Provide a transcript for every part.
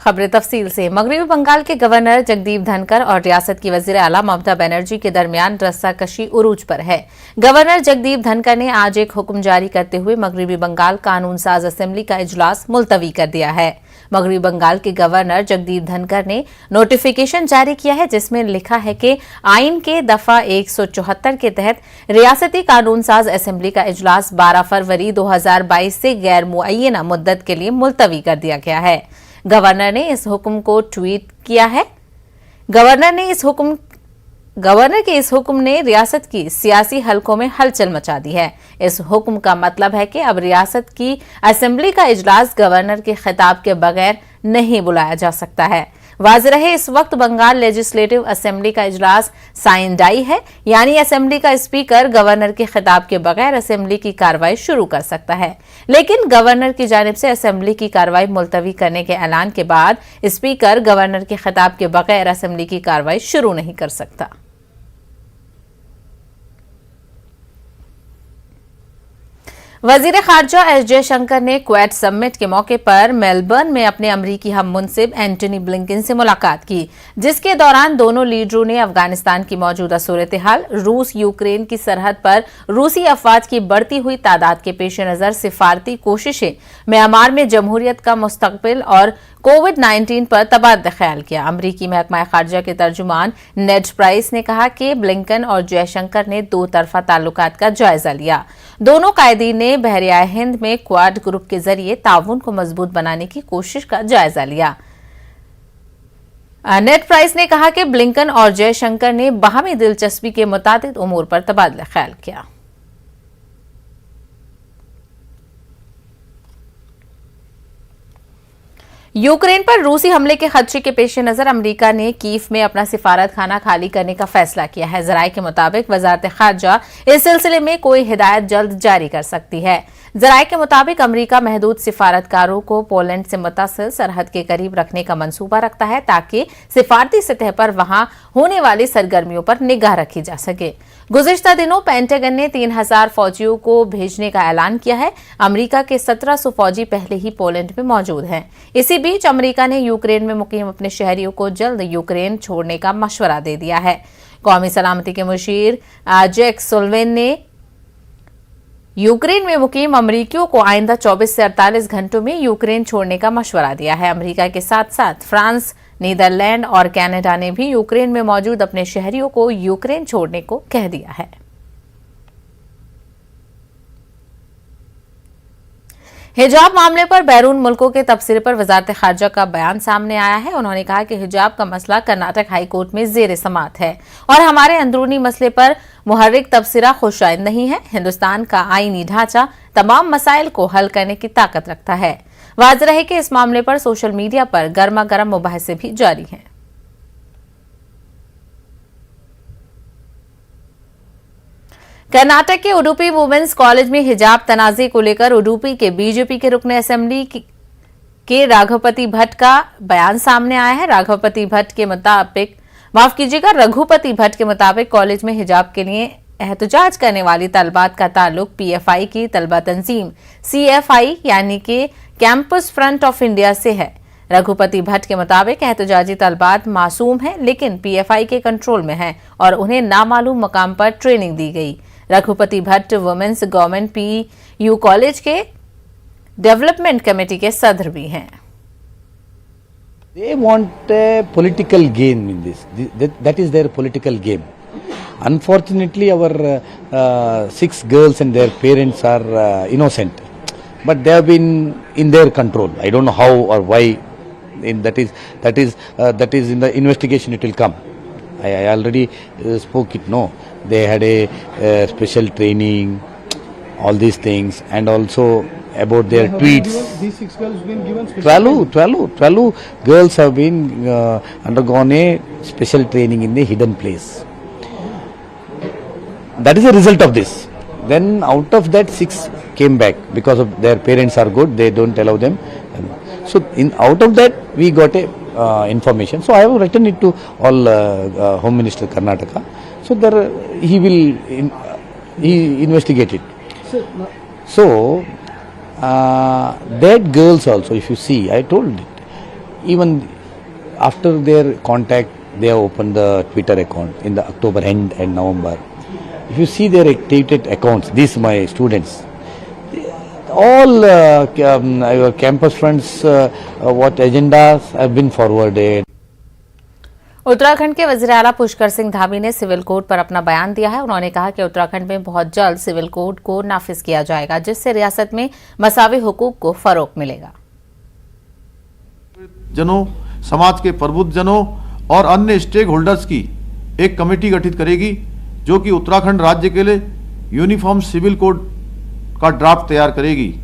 खबरें तफसील से। मगरबी बंगाल के गवर्नर जगदीप धनकर और रियासत की वजीर आला ममता बनर्जी के दरमियान रस्साकशी उरूज पर है। गवर्नर जगदीप धनकर ने आज एक हुक्म जारी करते हुए मगरबी बंगाल कानून साज असेंबली का इजलास मुलतवी कर दिया है। मगरबी बंगाल के गवर्नर जगदीप धनकर ने नोटिफिकेशन जारी किया है, जिसमें लिखा है कि आइन के दफा 174 के तहत रियासती कानून साज असेंबली का इजलास 12 फरवरी 2022 से गैर मुअय्यना मुद्दत के लिए मुलतवी कर दिया गया है। गवर्नर ने इस हुक्म को ट्वीट किया है। गवर्नर के इस हुक्म ने रियासत की सियासी हलकों में हलचल मचा दी है। इस हुक्म का मतलब है कि अब रियासत की असेंबली का इजलास गवर्नर के खिताब के बगैर नहीं बुलाया जा सकता है। वाज़ेह रहे, इस वक्त बंगाल लेजिस्लेटिव असेंबली का इजलास साइन डाई है, यानी असेंबली का स्पीकर गवर्नर के खिताब के बगैर असेंबली की कार्रवाई शुरू कर सकता है। लेकिन गवर्नर की जानिब से असेंबली की कार्रवाई मुलतवी करने के ऐलान के बाद स्पीकर गवर्नर के खिताब के बगैर असेंबली की कार्रवाई शुरू नहीं कर सकता। वजीर खारजा एस जयशंकर ने क्वेट समिट के मौके पर मेलबर्न में अपने अमरीकी हम मुनसिब एंटनी ब्लिंकन से मुलाकात की, जिसके दौरान दोनों लीडरों ने अफगानिस्तान की मौजूदा सूरत हाल, रूस यूक्रेन की सरहद पर रूसी अफवाज की बढ़ती हुई तादाद के पेश नजर सिफारती कोशिशें, म्यांमार में जमहूरियत का मुस्तकबिल और कोविड-19 पर तबादला ख्याल किया। अमरीकी महकमा खारजा के तर्जुमान नेड प्राइस ने कहा कि ब्लिंकन और जयशंकर ने दो तरफा ताल्लुकात का जायजा लिया। दोनों कायदीन ने बहरिया हिंद में क्वाड ग्रुप के जरिए ताउन को मजबूत बनाने की कोशिश का जायजा लिया। नेड प्राइस ने कहा कि ब्लिंकन और जयशंकर ने बाहमी दिलचस्पी के मुताबिक उमूर पर तबादला ख्याल किया। यूक्रेन पर रूसी हमले के खदशे के पेश नजर अमरीका ने कीव में अपना सिफारत खाना खाली करने का फैसला किया है। जराये के मुताबिक वजारत खारजा इस सिलसिले में कोई हिदायत जल्द जारी कर सकती है। जराये के मुताबिक अमरीका महदूद सिफारतकारों को पोलैंड से मुत्तसिल सरहद के करीब रखने का मंसूबा रखता है, ताकि सिफारती सतह पर वहां होने वाली सरगर्मियों पर निगाह रखी जा सके। गुज़िश्ता दिनों पेंटागन ने 3000 फौजियों को भेजने का ऐलान किया है। अमरीका के 1700 फौजी पहले ही पोलैंड में मौजूद हैं। इसी बीच अमरीका ने यूक्रेन में मुकीम अपने शहरियों को जल्द यूक्रेन छोड़ने का मशवरा दे दिया है। कौमी सलामती के मुशीर जैक सुल्लिवान ने यूक्रेन में मुकीम अमरीकियों को आइंदा 24 से 48 घंटों में यूक्रेन छोड़ने का मशवरा दिया है। अमरीका के साथ साथ फ्रांस, नीदरलैंड और कनाडा ने भी यूक्रेन में मौजूद अपने शहरियों को यूक्रेन छोड़ने को कह दिया है। हिजाब मामले पर बैरून मुल्कों के तबसरे पर वजारत खारजा का बयान सामने आया है। उन्होंने कहा कि हिजाब का मसला कर्नाटक हाई कोर्ट में जेर समाअत है और हमारे अंदरूनी मसले पर मुहर्रिक तबसरा खुशाइंद नहीं है। हिंदुस्तान का आईनी ढांचा तमाम मसाइल को हल करने की ताकत रखता है। वाज़ेह रहे कि इस मामले पर सोशल मीडिया पर गर्मा गर्म मुबाहिसे भी जारी हैं। कर्नाटक के उडुपी वुमेन्स कॉलेज में हिजाब तनाज़े को लेकर उडुपी के बीजेपी के रुकन असेंबली के रघुपति भट्ट का बयान सामने आया है। रघुपति भट्ट के मुताबिक कॉलेज में हिजाब के लिए एहतजाज करने वाली तलबात का ताल्लुक पीएफआई की तलबा तंजीम सीएफआई यानी कि कैंपस फ्रंट ऑफ इंडिया से है। रघुपति भट्ट के मुताबिक एहतजाजी तलबात मासूम है, लेकिन पीएफआई के कंट्रोल में है और उन्हें नामालूम मकाम पर ट्रेनिंग दी गई। Raghupati Bhatt women's government PU college के डेवलपमेंट कमेटी के सदर भी हैं। They want a political gain in this. That is their political game. Unfortunately, our 6 girls and their parents are innocent, but they have been in their control. I don't know how or why. That is in the investigation. It will come. I already spoke it. No, they had a special training, all these things, and also about their tweets. These 6 girls have been given special 12 girls have been undergone a special training in a hidden place. That is the result of this. Then out of that 6 came back because of their parents are good, they don't allow them. So out of that we got a information. So I have written it to all Home Minister Karnataka. So there he will investigate it. So that girls also, if you see, I told it, even after their contact, they have opened the Twitter account in the October end and November. If you see their activated accounts, these my students, all campus friends, what agendas have been forwarded. Uttarakhand के वज़ीर आला पुष्कर सिंह धामी ने civil code पर अपना बयान दिया है। उन्होंने कहा कि उत्तराखंड में बहुत जल्द सिविल कोड को नाफिज किया जाएगा, जिससे रियासत में मसावी हुकूक को फरोग मिलेगा। जनों, समाज के प्रबुद्ध जनों और अन्य स्टेक होल्डर्स की एक कमेटी गठित करेगी, जो कि उत्तराखंड राज्य के लिए यूनिफॉर्म सिविल कोड का ड्राफ्ट तैयार करेगी।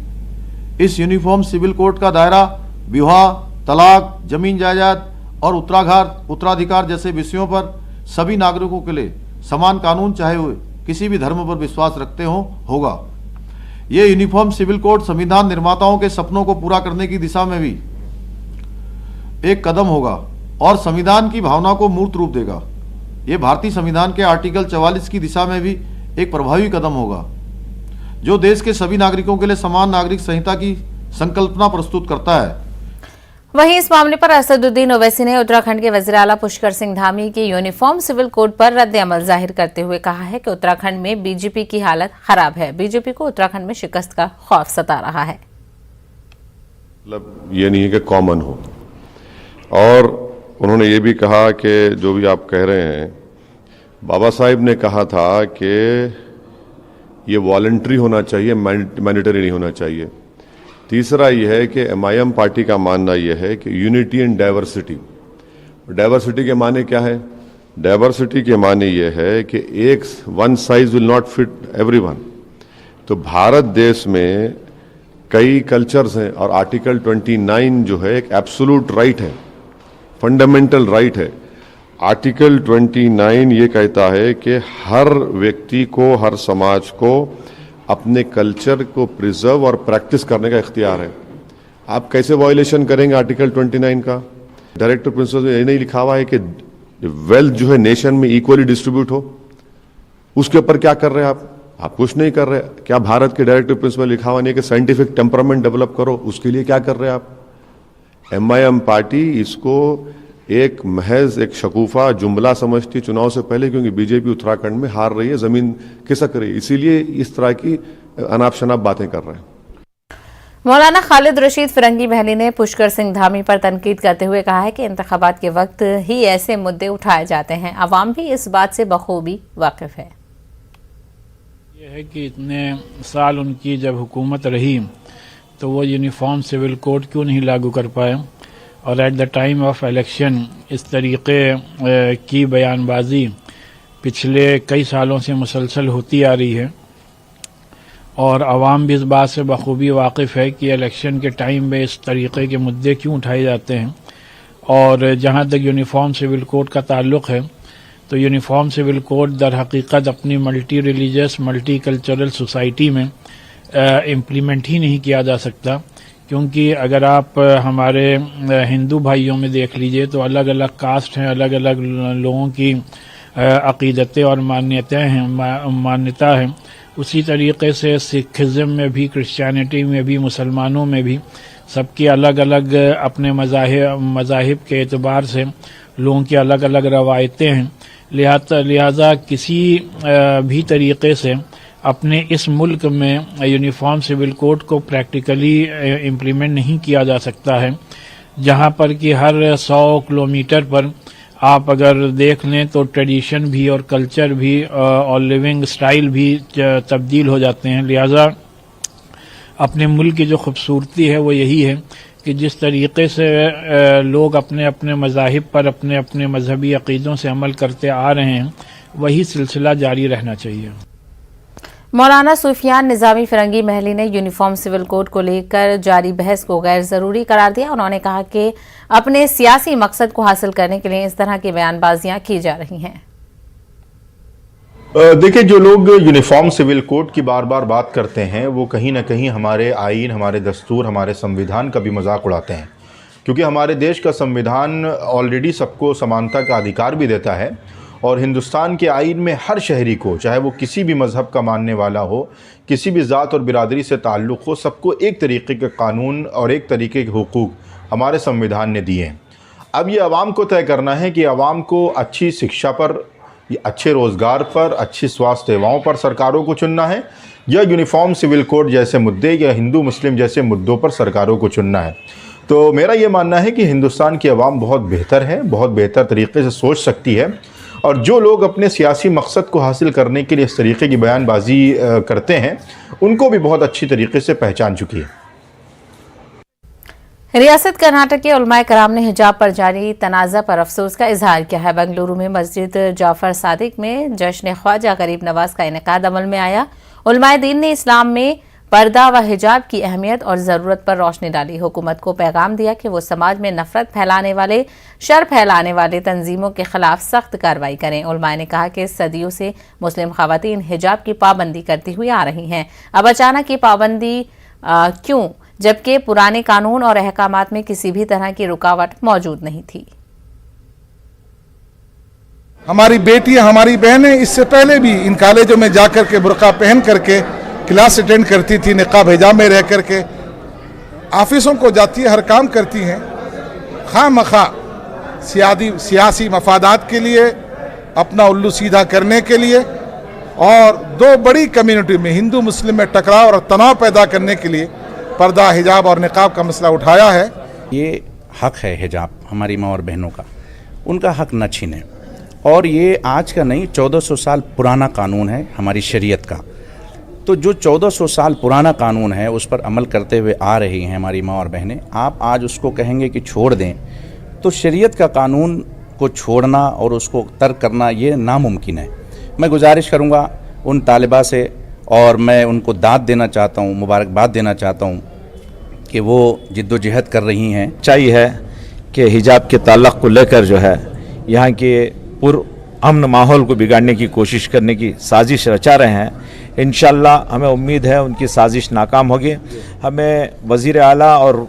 इस यूनिफॉर्म सिविल कोड का दायरा विवाह, तलाक, जमीन जायदाद और उत्तराधिकार जैसे विषयों पर सभी नागरिकों के लिए समान कानून, चाहे वे किसी भी धर्म पर विश्वास रखते हों, होगा। ये यूनिफॉर्म सिविल कोड संविधान निर्माताओं के सपनों को पूरा करने की दिशा में भी एक कदम होगा और संविधान की भावना को मूर्त रूप देगा। ये भारतीय संविधान के आर्टिकल 44 की दिशा में भी एक प्रभावी कदम होगा, जो देश के सभी नागरिकों के लिए समान नागरिक संहिता की संकल्पना प्रस्तुत करता है। वहीं इस मामले पर असदुद्दीन ओवैसी ने उत्तराखंड के वज़ीर आला पुष्कर सिंह धामी की यूनिफॉर्म सिविल कोड पर रद्द अमल जाहिर करते हुए कहा है कि उत्तराखंड में बीजेपी की हालत खराब है। बीजेपी को उत्तराखंड में शिकस्त का खौफ सता रहा है। मतलब ये नहीं है कि कॉमन हो। और उन्होंने ये भी कहा कि जो भी आप कह रहे हैं, बाबा साहिब ने कहा था कि ये वॉलंटरी होना चाहिए, मैंडेटरी नहीं होना चाहिए। तीसरा ये है कि MIM पार्टी का मानना यह है कि यूनिटी एंड डाइवर्सिटी। डाइवर्सिटी के माने क्या है? डाइवर्सिटी के माने ये है कि एक one size will not fit everyone. तो भारत देश में कई कल्चर्स हैं और आर्टिकल 29 जो है एक एब्सोल्यूट राइट है, फंडामेंटल राइट है। आर्टिकल 29 ये कहता है कि हर व्यक्ति को, हर समाज को अपने कल्चर को प्रिजर्व और प्रैक्टिस करने का इख्तियार है। आप कैसे वायलेशन करेंगे आर्टिकल 29 का? डायरेक्टिव प्रिंसिपल में ये नहीं लिखा हुआ है कि वेल्थ जो है नेशन में इक्वली डिस्ट्रीब्यूट हो? उसके ऊपर क्या कर रहे हैं आप कुछ नहीं कर रहे। क्या भारत के डायरेक्टिव प्रिंसिपल लिखा हुआ नहीं कि साइंटिफिक टेम्परामेंट डेवलप करो? उसके लिए क्या कर रहे हैं आप? MIM पार्टी इसको एक महज एक शकूफा जुमला समझती चुनाव से पहले, क्योंकि बीजेपी उत्तराखंड में हार रही है, जमीन खिसक रही है, इसीलिए इस तरह की अनाप शनाप बातें कर रहे हैं। मौलाना खालिद रशीद फिरंगी महली ने पुष्कर सिंह धामी पर तनकीद करते हुए कहा है कि इंतखाबात के वक्त ही ऐसे मुद्दे उठाए जाते हैं। अवाम भी इस बात से बखूबी वाकिफ है। यह है कि इतने साल उनकी जब हुकूमत रही तो वो यूनिफॉर्म सिविल कोड क्यों नहीं लागू कर पाए, और at the time of election इस तरीके की बयानबाजी पिछले कई सालों से मुसलसल होती आ रही है। और आवाम भी इस बात से बखूबी वाकिफ़ है कि इलेक्शन के टाइम में इस तरीके के मुद्दे क्यों उठाए जाते हैं। और जहाँ तक यूनिफॉर्म सिविल कोड का ताल्लुक़ है, तो यूनिफॉर्म सिविल कोड दर हकीकत अपनी multi religious multi cultural society में इम्प्लीमेंट ही नहीं किया जा सकता, क्योंकि अगर आप हमारे हिंदू भाइयों में देख लीजिए तो अलग अलग कास्ट हैं, अलग अलग लोगों की अक़ीदतें और मान्यता है। उसी तरीके से सिखिज़म में भी, क्रिश्चियनिटी में भी, मुसलमानों में भी सबकी अलग अलग अपने मज़ाहिब के एतबार से लोगों की अलग अलग रवायतें हैं। लिहाजा किसी भी तरीके से अपने इस मुल्क में यूनिफॉर्म सिविल कोड को प्रैक्टिकली इम्प्लीमेंट नहीं किया जा सकता है, जहां पर कि हर 100 किलोमीटर पर आप अगर देख लें तो ट्रेडिशन भी और कल्चर भी और लिविंग स्टाइल भी तब्दील हो जाते हैं। लिहाजा अपने मुल्क की जो खूबसूरती है वो यही है कि जिस तरीके से लोग अपने अपने मज़ाहिब पर अपने अपने मजहबी अक़ीदों से अमल करते आ रहे हैं, वही सिलसिला जारी रहना चाहिए। मौलाना सुफियान निज़ामी फिरंगी महली ने यूनिफॉर्म सिविल कोड को लेकर जारी बहस को गैर ज़रूरी करार दिया। उन्होंने कहा कि अपने सियासी मकसद को हासिल करने के लिए इस तरह की बयानबाजियां की जा रही हैं। देखिए, जो लोग यूनिफॉर्म सिविल कोड की बार बार बात करते हैं वो कहीं ना कहीं हमारे आईन, हमारे दस्तूर, हमारे संविधान का भी मजाक उड़ाते हैं, क्योंकि हमारे देश का संविधान ऑलरेडी सबको समानता का अधिकार भी देता है और हिंदुस्तान के आईन में हर शहरी को, चाहे वो किसी भी मज़हब का मानने वाला हो, किसी भी ज़ात और बिरादरी से ताल्लुक़ हो, सबको एक तरीके के कानून और एक तरीके के हुकूक हमारे संविधान ने दिए हैं। अब ये आवाम को तय करना है कि आवाम को अच्छी शिक्षा पर, अच्छे रोज़गार पर, अच्छी स्वास्थ्य सेवाओं पर सरकारों को चुनना है, या यूनिफॉर्म सिविल कोड जैसे मुद्दे या हिंदू मुस्लिम जैसे मुद्दों पर सरकारों को चुनना है। तो मेरा ये मानना है कि हिंदुस्तान की आवाम बहुत बेहतर है, बहुत बेहतर तरीके से सोच सकती है, और जो लोग अपने सियासी मकसद को हासिल करने के लिए इस तरीके की बयानबाजी करते हैं, उनको भी बहुत अच्छी तरीके से पहचान चुकी है। रियासत कर्नाटक के उलमाए कराम ने हिजाब पर जारी तनाज़ा पर अफसोस का इजहार किया है। बेंगलुरु में मस्जिद जाफर सादिक में जश्न ख्वाजा गरीब नवाज का इनेकाद अमल में आया। उलमाए दीन ने इस्लाम में पर्दा व हिजाब की अहमियत और ज़रूरत पर रोशनी डाली। हुकूमत को पैगाम दिया कि वो समाज में नफरत फैलाने वाले, शर फैलाने वाले तंजीमों के खिलाफ सख्त कार्रवाई करें। उलमाए ने कहा कि सदियों से मुस्लिम खवातीन हिजाब की पाबंदी करती हुई आ रही हैं। अब अचानक ये पाबंदी क्यों, जबकि पुराने कानून और अहकामात में किसी भी तरह की रुकावट मौजूद नहीं थी। हमारी बेटियां, हमारी बहनें इससे पहले भी इन कॉलेजों में जाकर के बुर्का पहन करके क्लास अटेंड करती थी, निकाब हिजाब में रह करके ऑफिसों को जाती है, हर काम करती हैं। खामखा सियासी मफादात के लिए, अपना उल्लू सीधा करने के लिए, और दो बड़ी कम्युनिटी में हिंदू मुस्लिम में टकराव और तनाव पैदा करने के लिए पर्दा, हिजाब और निकाब का मसला उठाया है। ये हक है हिजाब हमारी माँ और बहनों का, उनका हक न छीने। और ये आज का नहीं, 1400 साल पुराना कानून है हमारी शरीयत का। तो जो 1400 साल पुराना कानून है उस पर अमल करते हुए आ रही हैं हमारी माँ और बहनें, आप आज उसको कहेंगे कि छोड़ दें, तो शरीयत का कानून को छोड़ना और उसको तर्क करना ये नामुमकिन है। मैं गुजारिश करूँगा उन तालिबा से, और मैं उनको दाद देना चाहता हूँ, मुबारकबाद देना चाहता हूँ कि वो जिद्दोजहद कर रही हैं। चाहिए है कि हिजाब के ताल्लुक़ को लेकर जो है यहाँ के पुरअमन माहौल को बिगाड़ने की कोशिश करने की साजिश रचा रहे हैं। इंशाअल्लाह हमें उम्मीद है उनकी साजिश नाकाम होगी। हमें वज़ीर आला और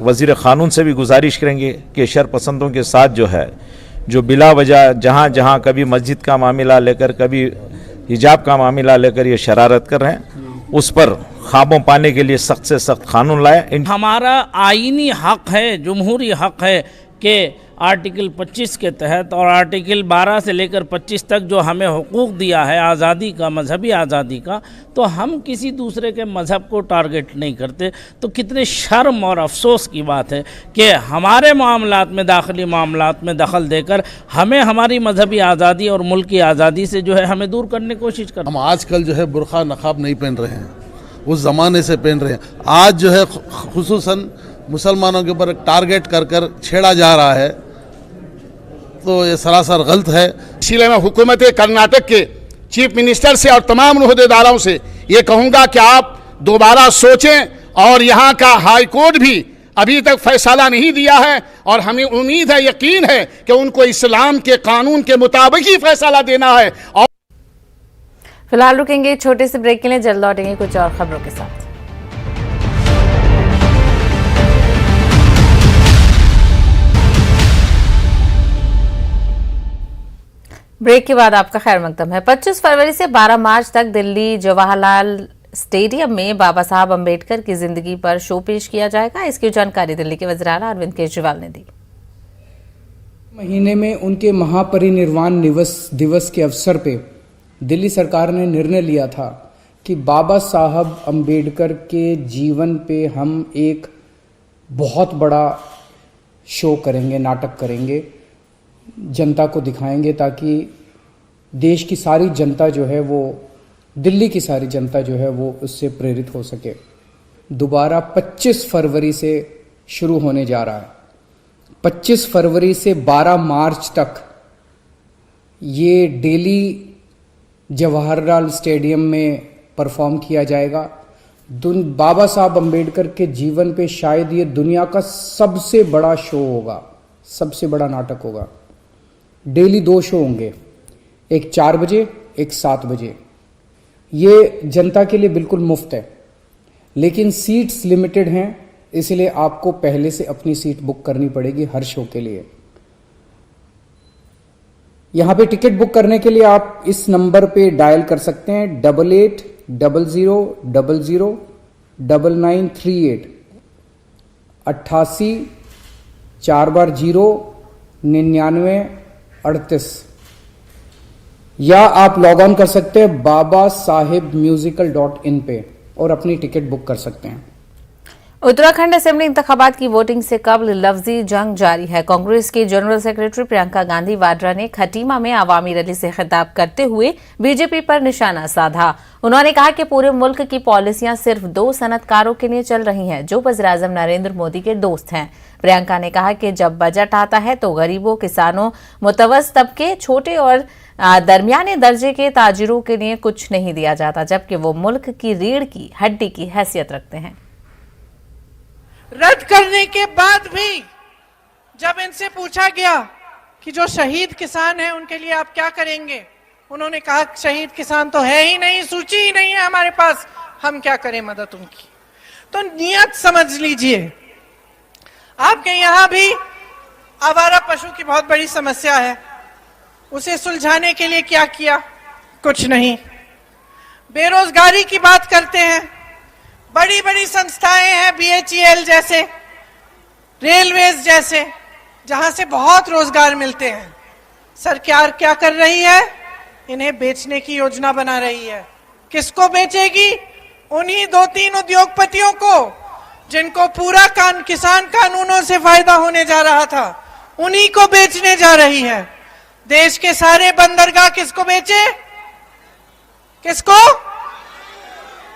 वज़ीर क़ानून से भी गुजारिश करेंगे कि शर पसंदों के साथ जो है, जो बिला वजह जहाँ जहाँ कभी मस्जिद का मामला लेकर, कभी हिजाब का मामला लेकर ये शरारत कर रहे हैं, उस पर ख्वाबों पाने के लिए सख्त से सख्त कानून लाए। हमारा आईनी हक है, जमहूरी हक है कि आर्टिकल 25 के तहत और आर्टिकल 12 से लेकर 25 तक जो हमें हुकूक दिया है आज़ादी का, मजहबी आज़ादी का, तो हम किसी दूसरे के मज़हब को टारगेट नहीं करते। तो कितने शर्म और अफसोस की बात है कि हमारे मामलात में, दाखिली मामलात में दखल देकर हमें हमारी मजहबी आज़ादी और मुल्क की आज़ादी से जो है हमें दूर करने की कोशिश कर। हम आजकल जो है बुर्का नकाब नहीं पहन रहे हैं, उस ज़माने से पहन रहे हैं। आज जो है खुसूसन मुसलमानों के ऊपर टारगेट कर कर छेड़ा जा रहा है, तो ये सरासर गलत है। इसीलिए मैं हुकूमत कर्नाटक के चीफ मिनिस्टर से और तमाम ओहदेदारों से ये कहूँगा कि आप दोबारा सोचें, और यहाँ का हाई कोर्ट भी अभी तक फैसला नहीं दिया है, और हमें उम्मीद है, यकीन है कि उनको इस्लाम के कानून के मुताबिक ही फैसला देना है। और फिलहाल रुकेंगे छोटे से ब्रेक के लिए, जल्द लौटेंगे कुछ और खबरों के साथ। ब्रेक के बाद आपका खैर मकदम है। 25 फरवरी से 12 मार्च तक दिल्ली जवाहरलाल स्टेडियम में बाबा साहब अम्बेडकर की जिंदगी पर शो पेश किया जाएगा। इसकी जानकारी दिल्ली के वज़ीर आला अरविंद केजरीवाल ने दी। महीने में उनके महापरिनिर्वाण दिवस के अवसर पे दिल्ली सरकार ने निर्णय लिया था कि बाबा साहब अम्बेडकर के जीवन पे हम एक बहुत बड़ा शो करेंगे, नाटक करेंगे, जनता को दिखाएंगे, ताकि देश की सारी जनता जो है वो, दिल्ली की सारी जनता जो है वो उससे प्रेरित हो सके। दोबारा 25 फरवरी से शुरू होने जा रहा है। 25 फरवरी से 12 मार्च तक ये डेली जवाहरलाल स्टेडियम में परफॉर्म किया जाएगा। बाबा साहब अम्बेडकर के जीवन पे शायद ये दुनिया का सबसे बड़ा शो होगा, सबसे बड़ा नाटक होगा। डेली 2 शो होंगे, एक 4 बजे, एक 7 बजे। ये जनता के लिए बिल्कुल मुफ्त है, लेकिन सीट्स लिमिटेड हैं, इसलिए आपको पहले से अपनी सीट बुक करनी पड़ेगी हर शो के लिए। यहाँ पे टिकट बुक करने के लिए आप इस नंबर पे डायल कर सकते हैं 8800009938 88 4 बार 0 9938, या आप लॉग ऑन कर सकते हैं babasahebmusical.in पे और अपनी टिकट बुक कर सकते हैं। उत्तराखंड असेंबली इंतखाबात की वोटिंग से कबल लफ्जी जंग जारी है। कांग्रेस की जनरल सेक्रेटरी प्रियंका गांधी वाड्रा ने खटीमा में आवामी रैली से खिताब करते हुए बीजेपी पर निशाना साधा। उन्होंने कहा कि पूरे मुल्क की पॉलिसियां सिर्फ 2 सनतकारों के लिए चल रही हैं जो वज़ीर-ए-आज़म नरेंद्र मोदी के दोस्त हैं। प्रियंका ने कहा कि जब बजट आता है तो गरीबों, किसानों, मुतवस्सित तबके, छोटे और दरमियाने दर्जे के ताजिरों के लिए कुछ नहीं दिया जाता, जबकि वो मुल्क की रीढ़ की हड्डी की हैसियत रखते हैं। रद्द करने के बाद भी जब इनसे पूछा गया कि जो शहीद किसान हैं उनके लिए आप क्या करेंगे, उन्होंने कहा शहीद किसान तो है ही नहीं, सूची ही नहीं है हमारे पास, हम क्या करें मदद उनकी। तो नियत समझ लीजिए। आपके यहां भी आवारा पशु की बहुत बड़ी समस्या है, उसे सुलझाने के लिए क्या किया? कुछ नहीं। बेरोजगारी की बात करते हैं, बड़ी बड़ी संस्थाएं हैं BHEL जैसे, रेलवेज जैसे, जहां से बहुत रोजगार मिलते हैं। सरकार क्या कर रही है? इन्हें बेचने की योजना बना रही है। किसको बेचेगी? उन्हीं 2-3 उद्योगपतियों को जिनको पूरा किसान कानूनों से फायदा होने जा रहा था, उन्हीं को बेचने जा रही है। देश के सारे बंदरगाह किसको बेचे? किसको?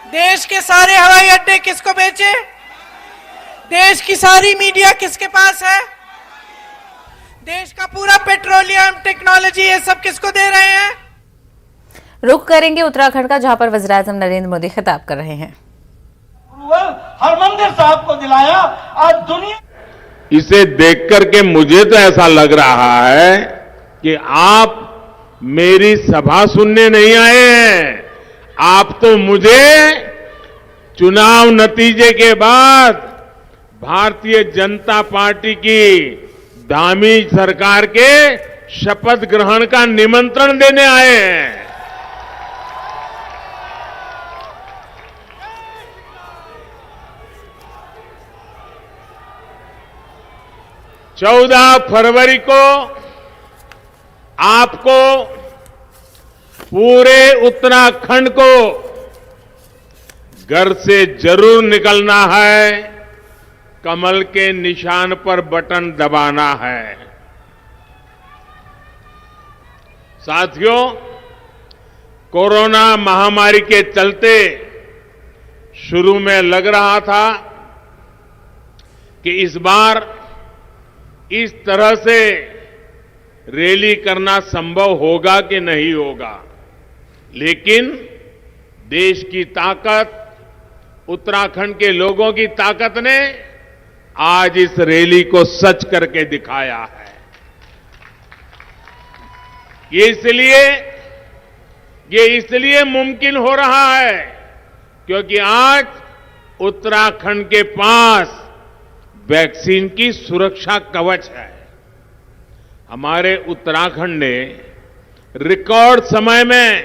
देश के सारे हवाई अड्डे किसको बेचे? देश की सारी मीडिया किसके पास है? देश का पूरा पेट्रोलियम, टेक्नोलॉजी, ये सब किसको दे रहे हैं? रुख करेंगे उत्तराखंड का, जहां पर वज़ीर-ए-आज़म नरेंद्र मोदी खिताब कर रहे हैं। हरमंदिर साहब को दिलाया, आज दुनिया इसे देख करके मुझे तो ऐसा लग रहा है कि आप मेरी सभा सुनने नहीं आए हैं, आप तो मुझे चुनाव नतीजे के बाद भारतीय जनता पार्टी की धामी सरकार के शपथ ग्रहण का निमंत्रण देने आए हैं। 14 फरवरी को आपको पूरे उत्तराखंड को घर से जरूर निकलना है, कमल के निशान पर बटन दबाना है। साथियों, कोरोना महामारी के चलते शुरू में लग रहा था कि इस बार इस तरह से रैली करना संभव होगा कि नहीं होगा, लेकिन देश की ताकत, उत्तराखंड के लोगों की ताकत ने आज इस रैली को सच करके दिखाया है। ये इसलिए मुमकिन हो रहा है क्योंकि आज उत्तराखंड के पास वैक्सीन की सुरक्षा कवच है। हमारे उत्तराखंड ने रिकॉर्ड समय में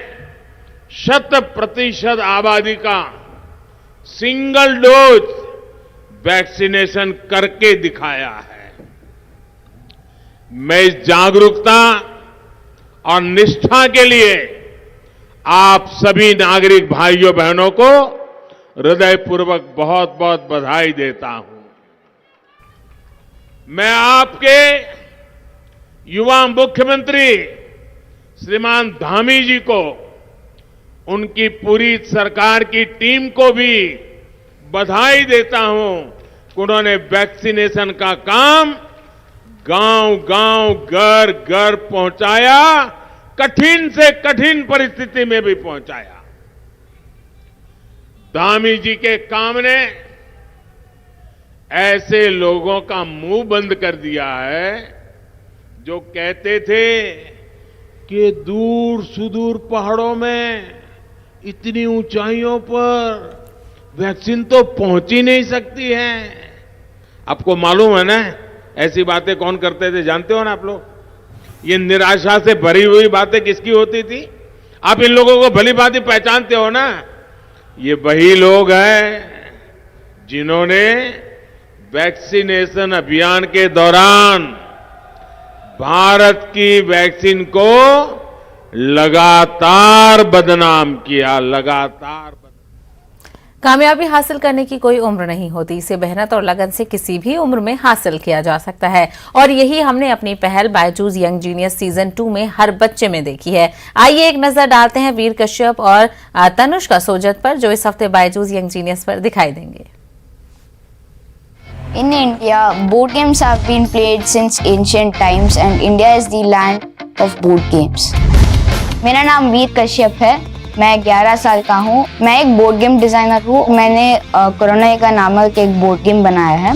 100% आबादी का सिंगल डोज वैक्सीनेशन करके दिखाया है। मैं इस जागरूकता और निष्ठा के लिए आप सभी नागरिक भाइयों बहनों को हृदयपूर्वक बहुत बहुत बधाई देता हूं। मैं आपके युवा मुख्यमंत्री श्रीमान धामी जी को, उनकी पूरी सरकार की टीम को भी बधाई देता हूं कि उन्होंने वैक्सीनेशन का काम गांव-गांव, घर-घर पहुंचाया, कठिन से कठिन परिस्थिति में भी पहुंचाया। धामी जी के काम ने ऐसे लोगों का मुंह बंद कर दिया है जो कहते थे कि दूर सुदूर पहाड़ों में इतनी ऊंचाइयों पर वैक्सीन तो पहुंच ही नहीं सकती है। आपको मालूम है ना ऐसी बातें कौन करते थे, जानते हो ना आप लोग? ये निराशा से भरी हुई बातें किसकी होती थी? आप इन लोगों को भली भांति पहचानते हो ना? ये वही लोग हैं जिन्होंने वैक्सीनेशन अभियान के दौरान भारत की वैक्सीन को लगातार बदनाम किया, लगातार। कामयाबी हासिल करने की कोई उम्र नहीं होती, इसे मेहनत और लगन से किसी भी उम्र में हासिल किया जा सकता है और यही हमने अपनी पहल बायजूस यंग जीनियस सीजन 2 में हर बच्चे में देखी है। आइए एक नजर डालते हैं वीर कश्यप और तनुष्का सोजत पर, जो इस हफ्ते बायजूस यंग जीनियस पर दिखाई देंगे। In India, board games have been played since ancient times and India is the land of board games. मेरा नाम वीर कश्यप है, मैं 11 साल का हूँ। मैं एक बोर्ड गेम डिज़ाइनर हूँ। मैंने कोरोना का नामक एक बोर्ड गेम बनाया है।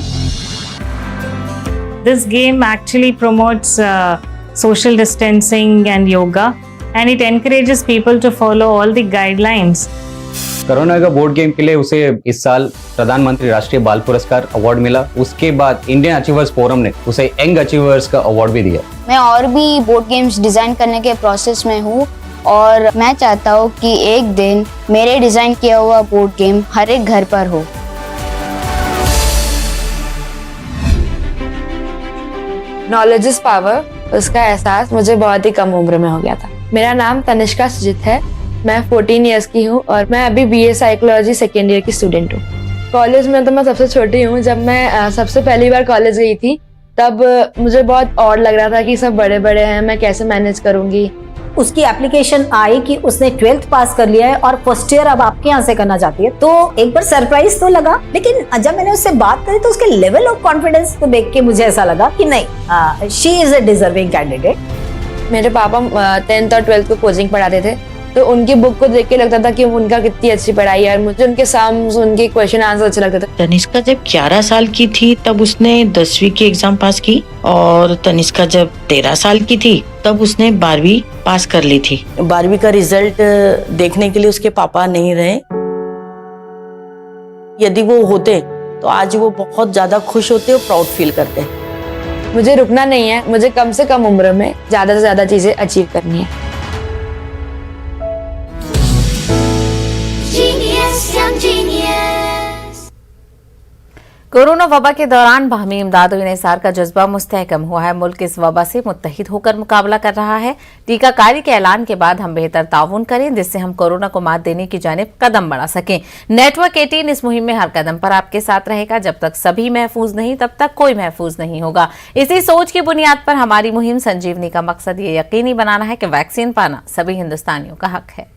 This game actually promotes social distancing and yoga and it encourages people to follow all the guidelines. Corona का बोर्ड गेम के लिए उसे इस साल प्रधानमंत्री राष्ट्रीय बाल पुरस्कार अवार्ड मिला। उसके बाद इंडियन अचीवर्स फोरम ने उसे यंग अचीवर्स का अवार्ड भी दिया। मैं और भी बोर्ड गेम्स डिज़ाइन करने के प्रोसेस में हूँ और मैं चाहता हूँ कि एक दिन मेरे डिज़ाइन किया हुआ बोर्ड गेम हर एक घर पर हो। नॉलेज इज पावर, उसका एहसास मुझे बहुत ही कम उम्र में हो गया था। मेरा नाम तनिष्का सुजित है, मैं 14 इयर्स की हूँ और मैं अभी BA साइकोलॉजी सेकेंड ईयर की स्टूडेंट हूँ। कॉलेज में तो मैं सबसे छोटी हूँ। जब मैं सबसे पहली बार कॉलेज गई थी तब मुझे बहुत ऑड लग रहा था कि सब बड़े बड़े हैं, मैं कैसे मैनेज करूँगी। उसकी एप्लीकेशन आई कि उसने 12th पास कर लिया है और फर्स्ट ईयर अब आपके यहाँ से करना चाहती है, तो एक बार सरप्राइज तो लगा, लेकिन जब मैंने उससे बात करी तो उसके लेवल ऑफ कॉन्फिडेंस को देख के मुझे ऐसा लगा कि नहीं, she is a deserving candidate. मेरे पापा 10th और 12th को कोचिंग पढ़ाते थे, तो उनकी बुक को देख के लगता था कि उनका कितनी अच्छी पढ़ाई है और मुझे उनके सामने उनके क्वेश्चन आंसर अच्छे लगते थे। तनिष्का जब 11 साल की थी तब उसने 10वीं की एग्जाम पास की और तनिष्का जब 13 साल की थी तब उसने 12वीं पास कर ली थी। 12वीं का रिजल्ट देखने के लिए उसके पापा नहीं रहे। यदि वो होते तो आज वो बहुत ज्यादा खुश होते और प्राउड फील करते। मुझे रुकना नहीं है, मुझे कम से कम उम्र में ज्यादा से ज्यादा चीजें अचीव करनी है। कोरोना वबा के दौरान बाहमी इमदाद और इन्हिसार का जज्बा मुस्तहकम हुआ है। मुल्क इस वबा से मुत्तहिद होकर मुकाबला कर रहा है। टीकाकारी के ऐलान के बाद हम बेहतर ताउन करें जिससे हम कोरोना को मात देने की जानिब कदम बढ़ा सकें। नेटवर्क 18 इस मुहिम में हर कदम पर आपके साथ रहेगा। जब तक सभी महफूज नहीं तब तक कोई महफूज नहीं होगा। इसी सोच की बुनियाद पर हमारी मुहिम संजीवनी का मकसद ये यकीनी बनाना है कि वैक्सीन पाना सभी हिंदुस्तानियों का हक है।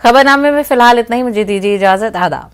खबरनामे में फिलहाल इतना ही। मुझे दीजिए इजाजत। आदाब।